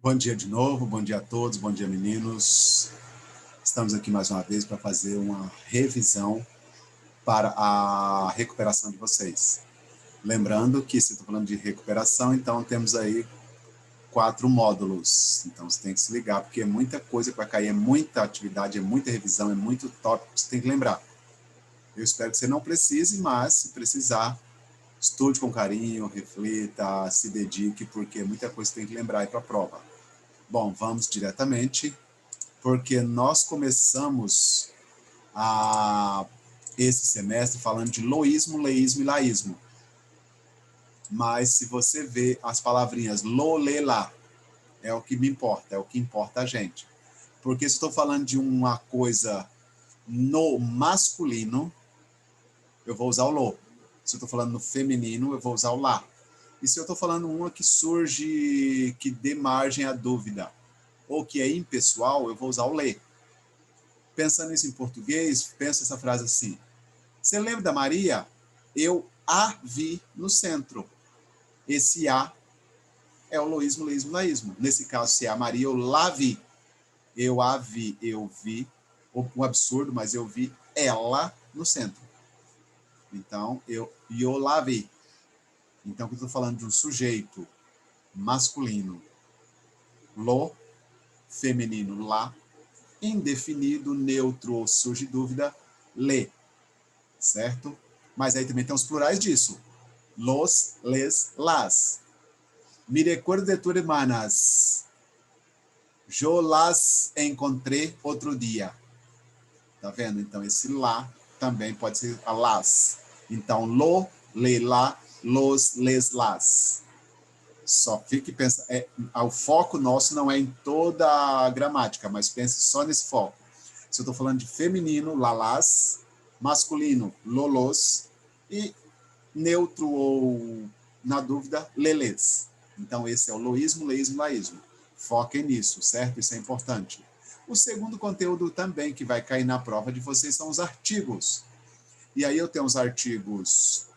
Bom dia de novo, bom dia a todos, bom dia meninos. Estamos aqui mais uma vez para fazer uma revisão para a recuperação de vocês. Lembrando que se estou falando de recuperação, então temos aí 4 módulos. Então você tem que se ligar, porque é muita coisa que vai cair, é muita atividade, é muita revisão, é muito tópico que você tem que lembrar. Eu espero que você não precise, mas se precisar, estude com carinho, reflita, se dedique, porque muita coisa você tem que lembrar aí para a prova. Bom, vamos diretamente, porque nós começamos esse semestre falando de loísmo, leísmo e laísmo. Mas se você vê as palavrinhas lo, lê, lá, é o que me importa, é o que importa a gente. Porque se estou falando de uma coisa no masculino, eu vou usar o lo. Se eu estou falando no feminino, eu vou usar o lá. E se eu estou falando uma que surge, que dê margem à dúvida, ou que é impessoal, eu vou usar o lê. Pensando isso em português, pensa essa frase assim: você lembra da Maria? Eu a vi no centro. Esse a é o loísmo, leísmo, laísmo. Nesse caso, se é a Maria, eu lá vi. Eu a vi, eu vi. Um absurdo, mas eu vi ela no centro. Então, eu lá vi. Então, eu estou falando de um sujeito masculino, lo, feminino, lá, indefinido, neutro ou surge dúvida, lê. Certo? Mas aí também tem os plurais disso. Los, les, las. Me recuerdo de tu hermanas. Eu las encontrei outro dia. Tá vendo? Então, esse lá também pode ser a las. Então, lo, le, la, los, les, las. Só fique pensando. O foco nosso não é em toda a gramática, mas pense só nesse foco. Se eu estou falando de feminino, lalás, masculino, lolos, e neutro ou, na dúvida, lelês. Então, esse é o loísmo, leísmo, laísmo. Foquem nisso, certo? Isso é importante. O segundo conteúdo também que vai cair na prova de vocês são os artigos. E aí eu tenho os artigos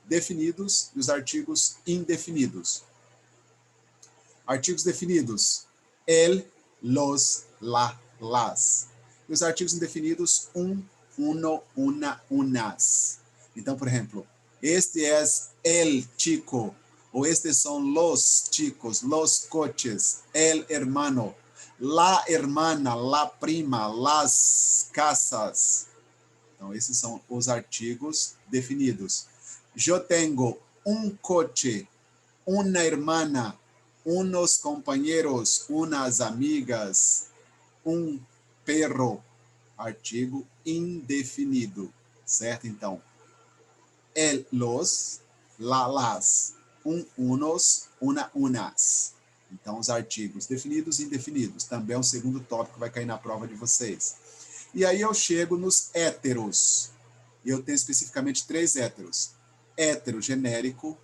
definidos e os artigos indefinidos. Artigos definidos: el, los, la, las. E os artigos indefinidos: un, uno, una, unas. Então, por exemplo, este es el chico, ou estes são los chicos, los coches, el hermano, la hermana, la prima, las casas. Então, esses são os artigos definidos. Eu tenho um coche, uma hermana, unos compañeros, unas amigas, um perro. Artigo indefinido, certo? Então, el, los, la, las, unos, una, unas. Então, os artigos definidos e indefinidos. Também é um segundo tópico que vai cair na prova de vocês. E aí eu chego nos héteros. Eu tenho especificamente 3 héteros. Hétero genérico,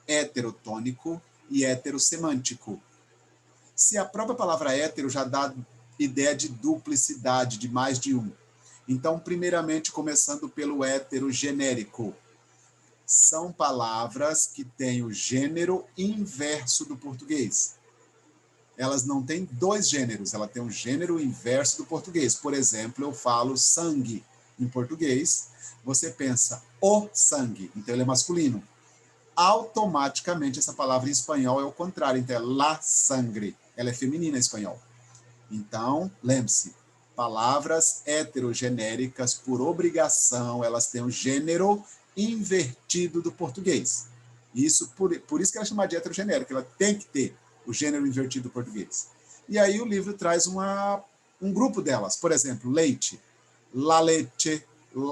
heterotônico e heterossemântico. Se a própria palavra hétero já dá ideia de duplicidade, de mais de um. Então, primeiramente, começando pelo hétero genérico. São palavras que têm o gênero inverso do português. Elas não têm 2 gêneros, ela tem um gênero inverso do português. Por exemplo, eu falo sangue em português, você pensa o sangue, então ele é masculino. Automaticamente essa palavra em espanhol é o contrário, então é la sangre, ela é feminina em espanhol. Então, lembre-se, palavras heterogenéricas, por obrigação, elas têm um gênero invertido do português. Isso, por isso que ela é chamada de heterogenérica, ela tem que ter o gênero invertido do português. E aí o livro traz um grupo delas, por exemplo, leite, la leche,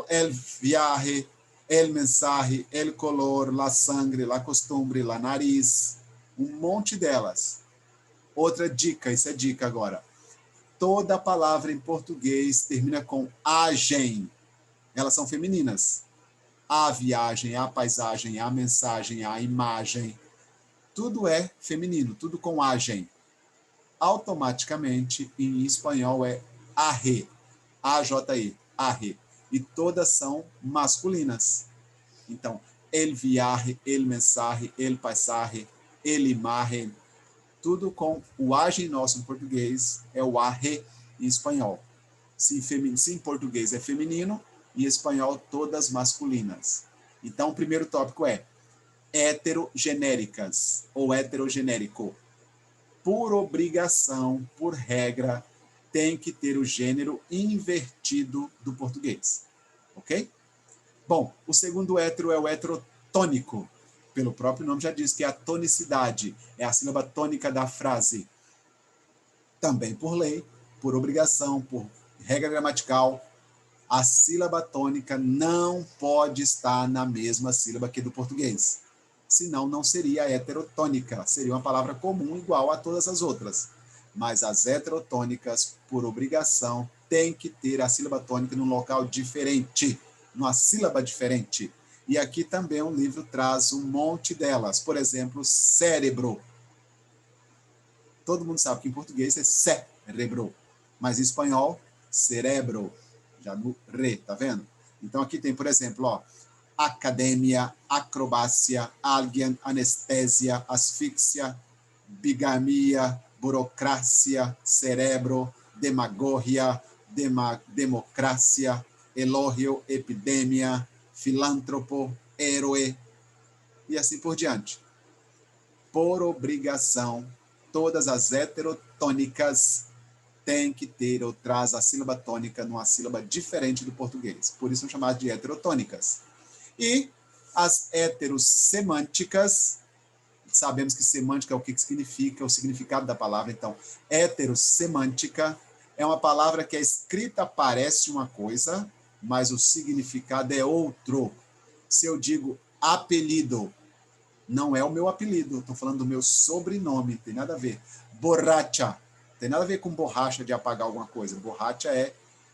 el viaje, el mensaje, el color, la sangre, la costumbre, la nariz, um monte delas. Outra dica, isso é dica agora. Toda palavra em português termina com agem. Elas são femininas. A viagem, a paisagem, a mensagem, a imagem. Tudo é feminino, tudo com agem. Automaticamente, em espanhol, é arre. A-J-E, arre. E todas são masculinas. Então, el viaje, el mensaje, el paisaje, el imagen. Tudo com o age nosso em português é o arre em espanhol. Se em português é feminino, em espanhol todas masculinas. Então, o primeiro tópico é heterogenéricas ou heterogenérico. Por obrigação, por regra, tem que ter o gênero invertido do português. Ok? Bom, o segundo hétero é o heterotônico. Pelo próprio nome já diz que é a tonicidade, é a sílaba tônica da frase. Também por lei, por obrigação, por regra gramatical, a sílaba tônica não pode estar na mesma sílaba que do português. Senão não seria heterotônica, seria uma palavra comum igual a todas as outras. Mas as heterotônicas, por obrigação, têm que ter a sílaba tônica num local diferente, numa sílaba diferente. E aqui também o livro traz um monte delas. Por exemplo, cérebro. Todo mundo sabe que em português é cérebro, mas em espanhol, cerebro, já no re, tá vendo? Então aqui tem, por exemplo, ó, academia, acrobácia, alguien, anestesia, asfixia, bigamia, burocracia, cerebro, demagogia, democracia, elogio, epidemia, filântropo, herói, e assim por diante. Por obrigação, todas as heterotônicas têm que ter ou traz a sílaba tônica numa sílaba diferente do português. Por isso são chamadas de heterotônicas. E as heterossemânticas, sabemos que semântica é o que significa, o significado da palavra. Então, heterossemântica é uma palavra que a escrita parece uma coisa, mas o significado é outro. Se eu digo apelido, não é o meu apelido, estou falando do meu sobrenome, tem nada a ver. Borracha, tem nada a ver com borracha de apagar alguma coisa. Borracha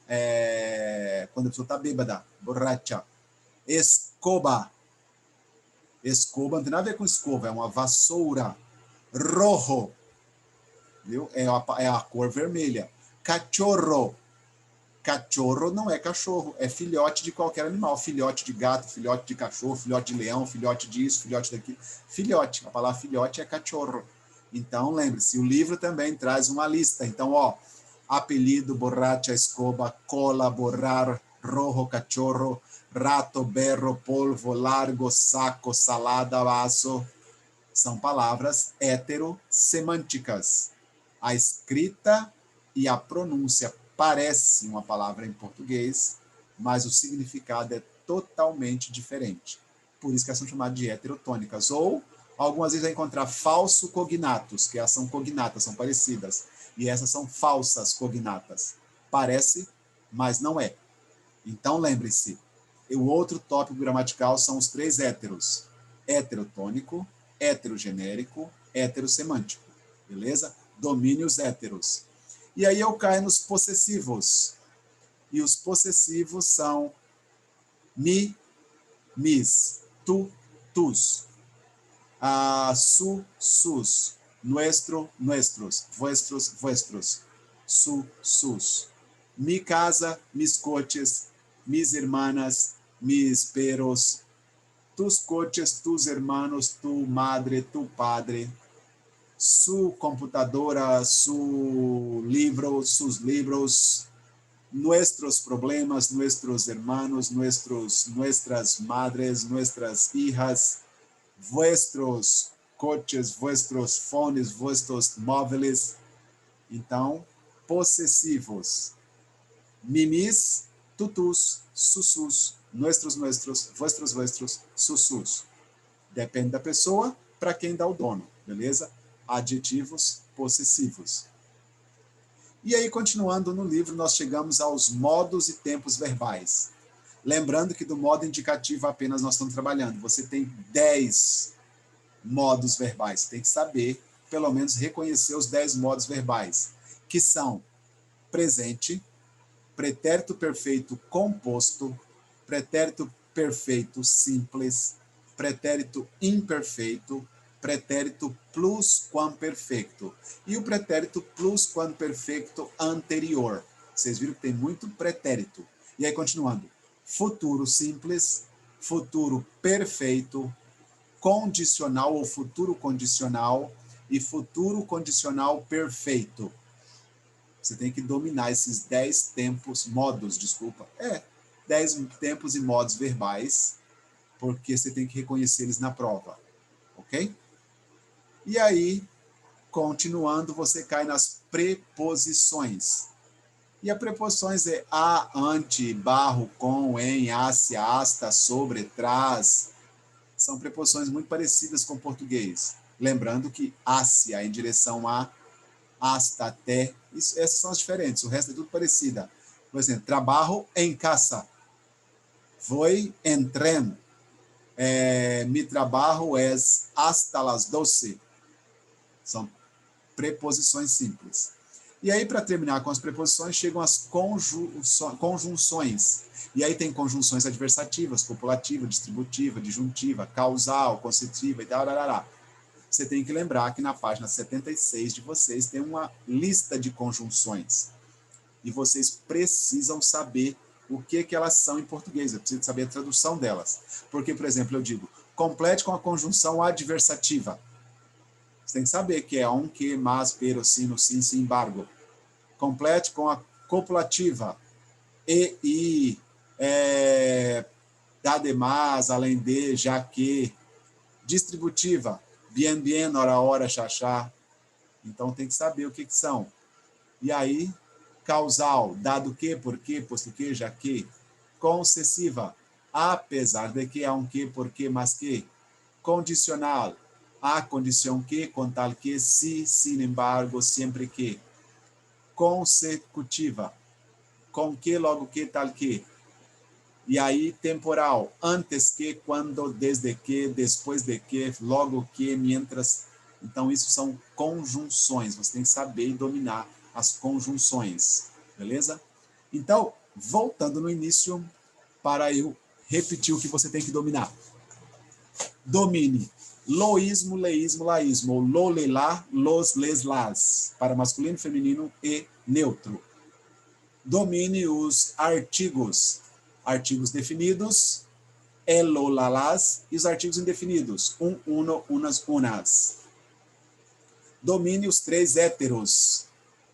é quando a pessoa está bêbada, borracha. Escoba, escoba não tem nada a ver com escova, é uma vassoura. Rojo, viu? É a cor vermelha. Cachorro, cachorro não é cachorro, é filhote de qualquer animal, filhote de gato, filhote de cachorro, filhote de leão, filhote disso, filhote daquilo. Filhote, a palavra filhote é cachorro. Então, lembre-se, o livro também traz uma lista. Então, ó, apelido, borracha, escoba, cola, borrar, rojo, cachorro, rato, berro, polvo, largo, saco, salada, vaso. São palavras heterossemânticas. A escrita e a pronúncia parece uma palavra em português, mas o significado é totalmente diferente. Por isso que elas são chamadas de heterotônicas. Ou, algumas vezes vai encontrar falso cognatos, que elas são cognatas, são parecidas. E essas são falsas cognatas. Parece, mas não é. Então, lembre-se, o outro tópico gramatical são os três héteros. Heterotônico, heterogenérico, heterossemântico. Beleza? Domine os héteros. E aí eu caio nos possessivos. E os possessivos são mi, mis, tu, tus, su, sus, nuestro, nuestros, vuestros, vuestros, su, sus. Mi casa, mis coches, mis hermanas, mis perros, tus coches, tus hermanos, tu madre, tu padre, su computadora, su libro, sus libros, nuestros problemas, nuestros hermanos, nuestras madres, nuestras hijas, vuestros coches, vuestros fones, vuestros móveis. Então, possessivos. Mimis, tutus, sussus, nuestros, vuestros, sussus. Depende da pessoa, para quem dá o dono, beleza? Adjetivos possessivos. E aí, continuando no livro, nós chegamos aos modos e tempos verbais. Lembrando que do modo indicativo apenas nós estamos trabalhando. Você tem 10 modos verbais. Você tem que saber, pelo menos, reconhecer os 10 modos verbais, que são presente, pretérito perfeito composto, pretérito perfeito simples, pretérito imperfeito, pretérito plusquamperfeito e o pretérito plusquamperfeito anterior. Vocês viram que tem muito pretérito. E aí, continuando. Futuro simples, futuro perfeito, condicional ou futuro condicional, e futuro condicional perfeito. Você tem que dominar esses 10 modos, 10 tempos e modos verbais, porque você tem que reconhecer eles na prova, ok? E aí, continuando, você cai nas preposições. E as preposições é a, ante, barro, com, em, hace, hasta, sobre, traz. São preposições muito parecidas com o português. Lembrando que hacia é em direção a, hasta, até. Essas são as diferentes, o resto é tudo parecida. Por exemplo, trabalho em casa. Voy en tren. Mi trabajo es hasta las 12. São preposições simples. E aí, para terminar com as preposições, chegam as conjunções. E aí tem conjunções adversativas, copulativa, distributiva, disjuntiva, causal, consecutiva e tal. Você tem que lembrar que na página 76 de vocês tem uma lista de conjunções. E vocês precisam saber o que elas são em português. Eu preciso saber a tradução delas. Porque, por exemplo, eu digo, complete com a conjunção adversativa. Você tem que saber que é um, que, mas, pero, sino, sim, sin embargo. Complete com a copulativa. E, además, além de, já que. Distributiva. Bien, bien, hora, hora, xaxá. Então, tem que saber o que são. E aí, causal, dado que, porque, posto que, já que. Concessiva, apesar de que, aunque, porque, mas que. Condicional, a condição que, com tal que, se, sin embargo, sempre que. Consecutiva, com que, logo que, tal que. E aí, temporal, antes que, quando, desde que, depois de que, logo que, mientras. Então, isso são conjunções. Você tem que saber e dominar as conjunções, beleza? Então, voltando no início, para eu repetir o que você tem que dominar. Domine loísmo, leísmo, laísmo, ou lo, le, lá, los, les, las, para masculino, feminino e neutro. Domine os artigos definidos, elo, las, e os artigos indefinidos, uno, unas, unas. Domine os 3 héteros,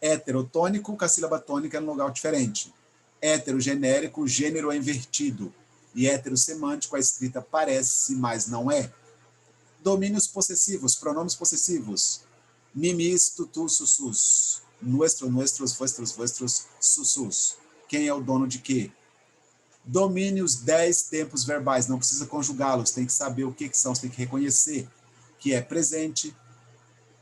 heterotônico, com a sílaba tônica em um lugar diferente. Heterogenérico, gênero invertido. E heterossemântico, a escrita parece, mas não é. Domínios possessivos, pronomes possessivos. Mimis, tutu, sussus. Nuestro, nuestros, vuestros, vuestros, sussus. Quem é o dono de quê? Domine os 10 tempos verbais, não precisa conjugá-los, tem que saber o que são, você tem que reconhecer que é presente.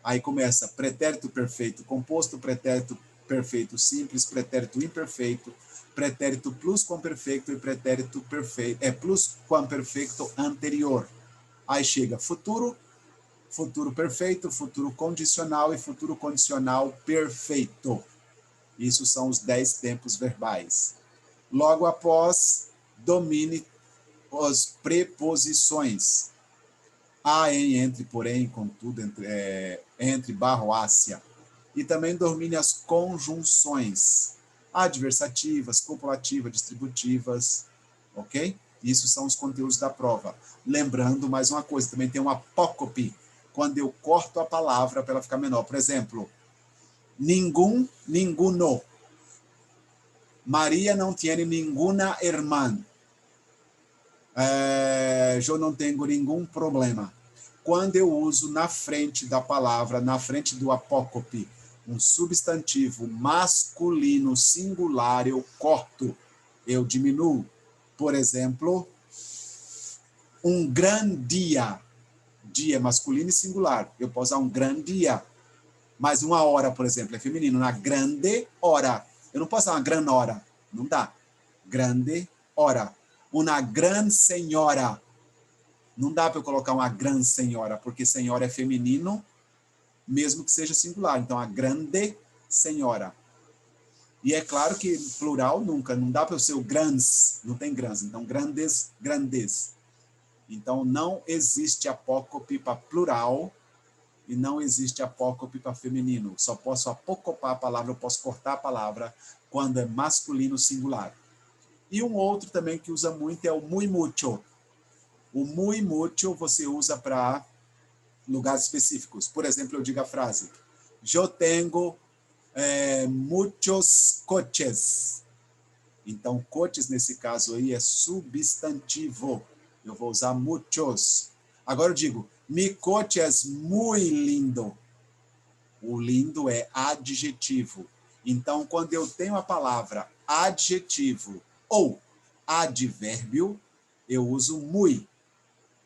Aí começa pretérito perfeito composto, pretérito perfeito simples, pretérito imperfeito, pretérito plusquamperfeito e pretérito perfeito, plusquamperfeito anterior. Aí chega futuro, futuro perfeito, futuro condicional e futuro condicional perfeito. Isso são os 10 tempos verbais. Logo após, domine as preposições. A, em, entre, porém, contudo, entre, barro, ácia. E também domine as conjunções adversativas, copulativas, distributivas, ok? Isso são os conteúdos da prova. Lembrando mais uma coisa, também tem uma apócope, quando eu corto a palavra para ela ficar menor. Por exemplo, ningún, ninguno. Maria não tem nenhuma irmã. Eu não tenho nenhum problema. Quando eu uso na frente da palavra, na frente do apócope, um substantivo masculino singular, eu corto, eu diminuo. Por exemplo, um grande dia. Dia masculino e singular. Eu posso usar um grande dia. Mas uma hora, por exemplo, é feminino. Na grande hora. Eu não posso usar uma grande hora. Não dá. Grande hora. Uma grande senhora. Não dá para eu colocar uma grande senhora, porque senhora é feminino, mesmo que seja singular. Então, a grande senhora. E é claro que plural nunca. Não dá para eu ser o grandes. Não tem grandes. Então, grandes, grandes. Então, não existe apócope para plural e não existe apócope para feminino. Só posso apocopar a palavra, eu posso cortar a palavra quando é masculino singular. E um outro também que usa muito é o muy mucho. O muy mucho você usa para lugares específicos. Por exemplo, eu digo a frase: eu tenho muitos coches. Então, coches, nesse caso aí, é substantivo. Eu vou usar muchos. Agora eu digo, mi coche es muy lindo. O lindo é adjetivo. Então, quando eu tenho a palavra adjetivo ou advérbio, eu uso muy.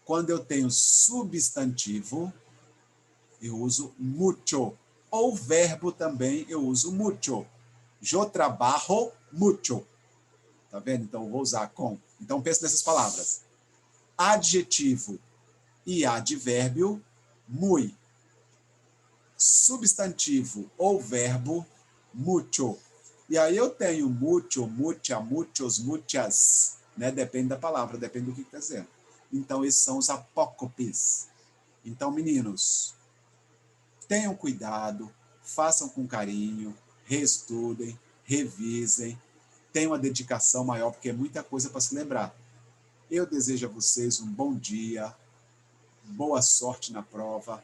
Quando eu tenho substantivo, eu uso mucho. Ou verbo também, eu uso mucho. Eu trabalho mucho. Tá vendo? Então, eu vou usar com. Então, pensa nessas palavras. Adjetivo e advérbio, muy. Substantivo ou verbo, mucho. E aí eu tenho mucho, mucha, muchos, muchas, né? Depende da palavra, depende do que está dizendo. Então, esses são os apócopes. Então, meninos, tenham cuidado, façam com carinho, reestudem, revisem, tenham uma dedicação maior, porque é muita coisa para se lembrar. Eu desejo a vocês um bom dia, boa sorte na prova,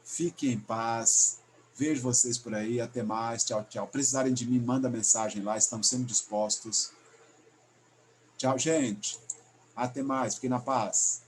fiquem em paz, vejo vocês por aí, até mais, tchau, tchau. Precisarem de mim, manda mensagem lá, estamos sempre dispostos. Tchau, gente. Até mais, fiquem na paz.